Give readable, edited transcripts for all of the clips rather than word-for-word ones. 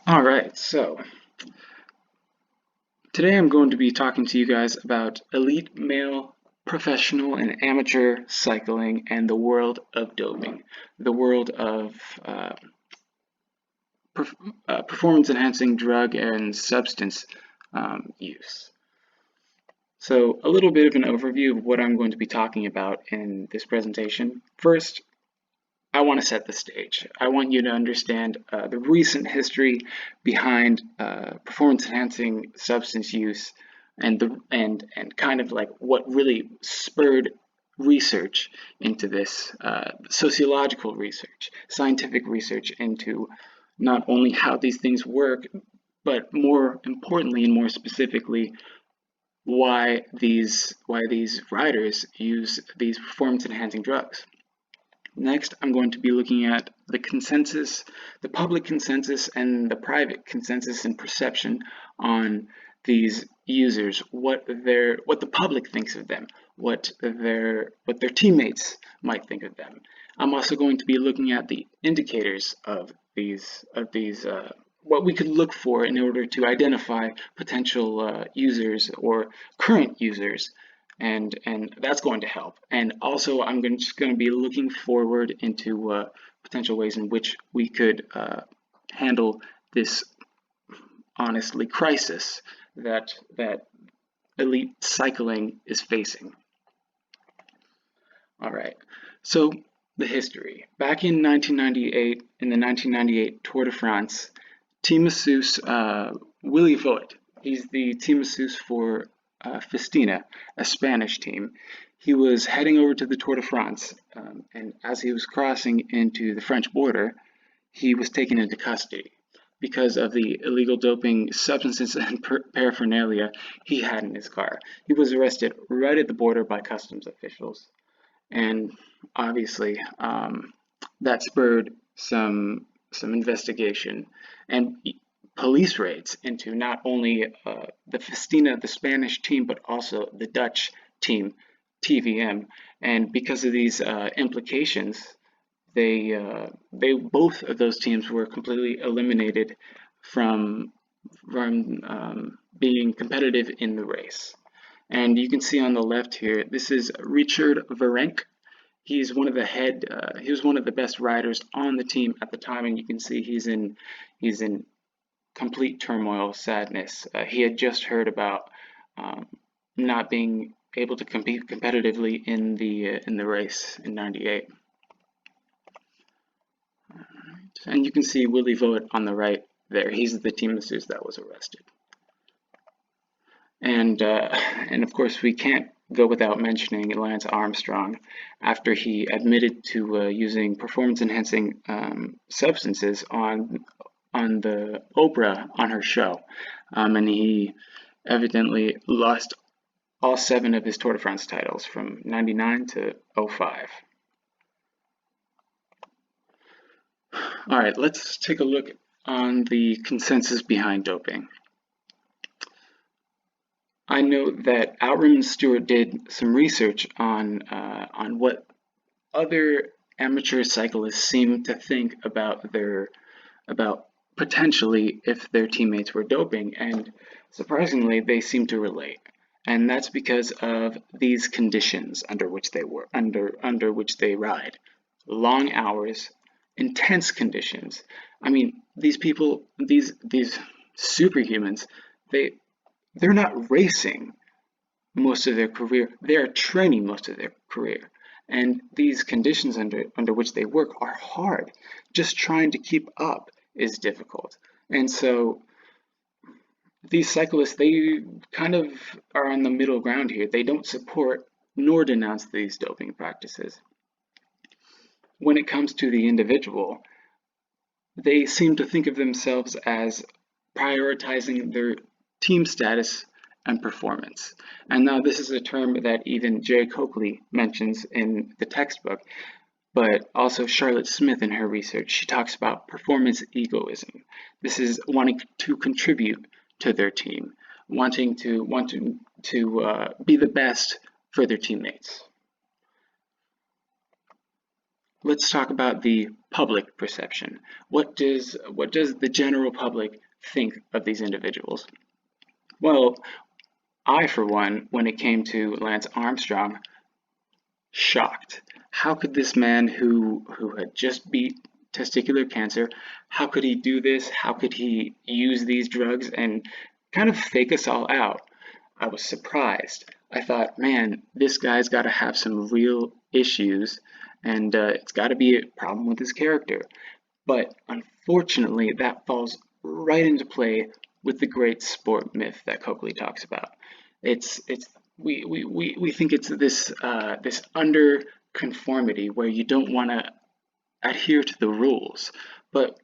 All right, so today I'm going to be talking to you guys about elite male professional and amateur cycling and the world of doping, the world of performance enhancing drug and substance use. So, a little bit of an overview of what I'm going to be talking about in this presentation. First, I want to set the stage. I want you to understand the recent history behind performance enhancing substance use and kind of like what really spurred research into this sociological research, scientific research into not only how these things work, but more importantly and more specifically, why these riders use these performance enhancing drugs. Next, I'm going to be looking at the consensus, the public consensus and the private consensus and perception on these users, what the public thinks of them, what their teammates might think of them. I'm also going to be looking at the indicators of these what we could look for in order to identify potential users or current users, and that's going to help. And also, just going to be looking forward into potential ways in which we could handle this honestly crisis that elite cycling is facing. All right, so the history. Back in 1998, in the 1998 Tour de France, team masseuse Willy Voet, he's the team masseuse for Festina, a Spanish team. He was heading over to the Tour de France, and as he was crossing into the French border, he was taken into custody because of the illegal doping substances and paraphernalia he had in his car. He was arrested right at the border by customs officials, and obviously that spurred some investigation and police raids into not only the Festina, the Spanish team, but also the Dutch team, TVM. And because of these implications, they both of those teams were completely eliminated from being competitive in the race. And you can see on the left here, this is Richard Virenque. He was one of the best riders on the team at the time, and you can see he's in complete turmoil, sadness. He had just heard about um, not being able to compete competitively in the race in '98. And you can see Willy Voet on the right there. He's the team masseuse that was arrested. And of course, we can't go without mentioning Lance Armstrong after he admitted to using performance-enhancing substances on the Oprah on her show, and he evidently lost all 7 of his Tour de France titles from '99 to '05. All right, let's take a look on the consensus behind doping. I know that Outram and Stewart did some research on what other amateur cyclists seem to think about potentially if their teammates were doping, and surprisingly, they seem to relate. And that's because of these conditions under which they ride. Long hours, intense conditions. I mean, these people, these superhumans, they they're not racing most of their career. They are training most of their career. And these conditions under which they work are hard. Just trying to keep up is difficult. And so these cyclists, they kind of are on the middle ground here. They don't support nor denounce these doping practices. When it comes to the individual, they seem to think of themselves as prioritizing their team status and performance. And now this is a term that even Jay Coakley mentions in the textbook, but also Charlotte Smith in her research. She talks about performance egoism. This is wanting to contribute to their team, wanting to be the best for their teammates. let's talk about the public perception. What does the general public think of these individuals? Well, I, for one, when it came to Lance Armstrong, shocked. How could this man who had just beat testicular cancer, how could he do this? How could he use these drugs and kind of fake us all out? I was surprised. I thought, man, this guy's got to have some real issues, and it's got to be a problem with his character. But unfortunately, that falls right into play with the great sport myth that Coakley talks about. It's we think it's this under conformity where you don't want to adhere to the rules, but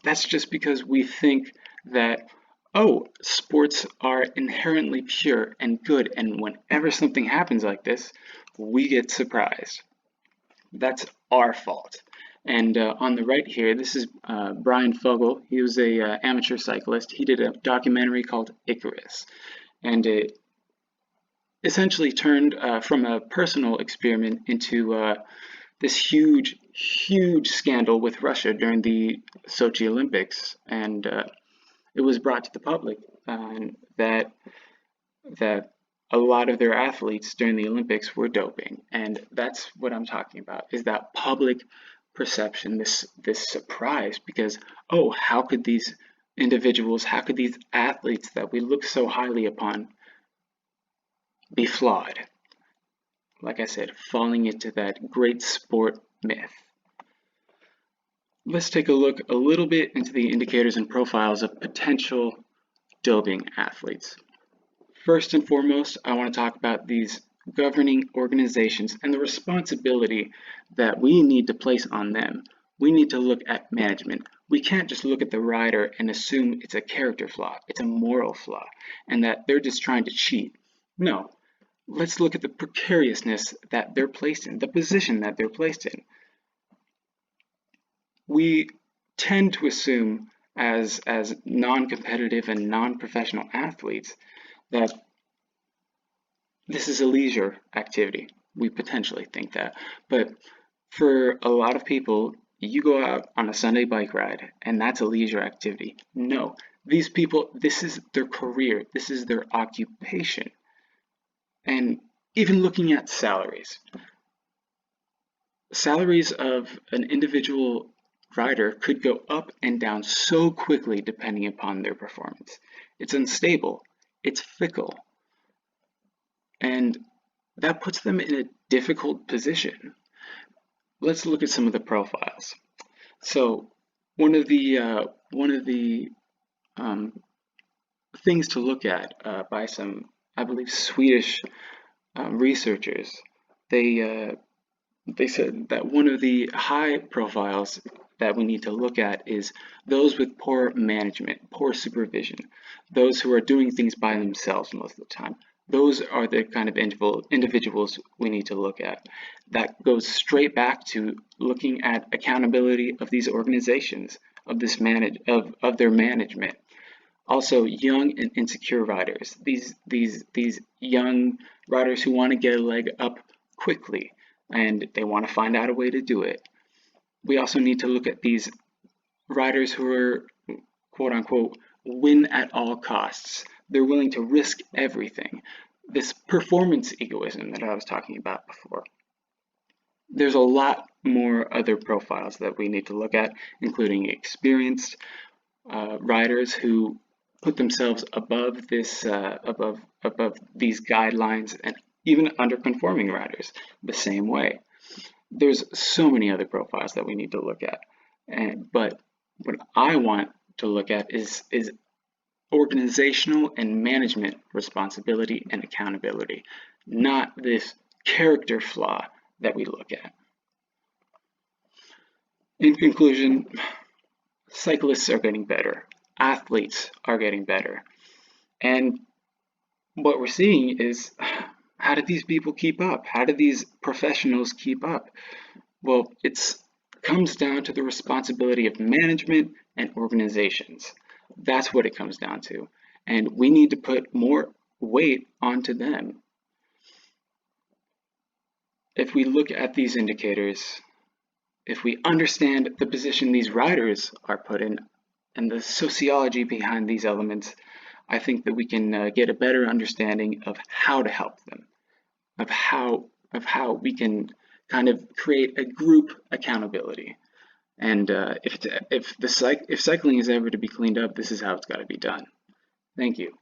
that's just because we think that, oh, sports are inherently pure and good, and whenever something happens like this, we get surprised. That's our fault. And on the right here, this is Brian Fogel. He was a amateur cyclist. He did a documentary called Icarus, and it essentially turned from a personal experiment into this huge scandal with Russia during the Sochi Olympics, and it was brought to the public that that a lot of their athletes during the Olympics were doping, and that's what I'm talking about. Is that public perception, this surprise, because, oh, how could these individuals, how could these athletes that we look so highly upon be flawed? Like I said, falling into that great sport myth. Let's take a look a little bit into the indicators and profiles of potential doping athletes. First and foremost, I want to talk about these governing organizations and the responsibility that we need to place on them. We need to look at management. We can't just look at the rider and assume it's a character flaw, it's a moral flaw, and that they're just trying to cheat. No, let's look at the precariousness that they're placed in, the position that they're placed in. We tend to assume as non-competitive and non-professional athletes that this is a leisure activity. We potentially think that. But for a lot of people, you go out on a Sunday bike ride and that's a leisure activity. No, these people, this is their career, this is their occupation. And even looking at salaries of an individual rider could go up and down so quickly depending upon their performance. It's unstable, it's fickle, and that puts them in a difficult position. Let's look at some of the profiles. So one of the things to look at by some, I believe, Swedish researchers, they said that one of the high profiles that we need to look at is those with poor management, poor supervision, those who are doing things by themselves most of the time. Those are the kind of individuals we need to look at. That goes straight back to looking at accountability of these organizations, of their management. Also, young and insecure riders. These young riders who want to get a leg up quickly and they want to find out a way to do it. We also need to look at these riders who are, quote unquote, win at all costs. They're willing to risk everything. This performance egoism that I was talking about before. There's a lot more other profiles that we need to look at, including experienced riders who put themselves above this, above these guidelines, and even underconforming riders the same way. There's so many other profiles that we need to look at, but what I want to look at is organizational and management responsibility and accountability, not this character flaw that we look at. In conclusion, cyclists are getting better, athletes are getting better, and what we're seeing is, how did these people keep up? How did these professionals keep up? Well, it comes down to the responsibility of management and organizations. That's what it comes down to. And we need to put more weight onto them. If we look at these indicators, if we understand the position these riders are put in and the sociology behind these elements, I think that we can get a better understanding of how to help them, of how we can kind of create a group accountability. And if cycling is ever to be cleaned up, this is how it's got to be done. Thank you.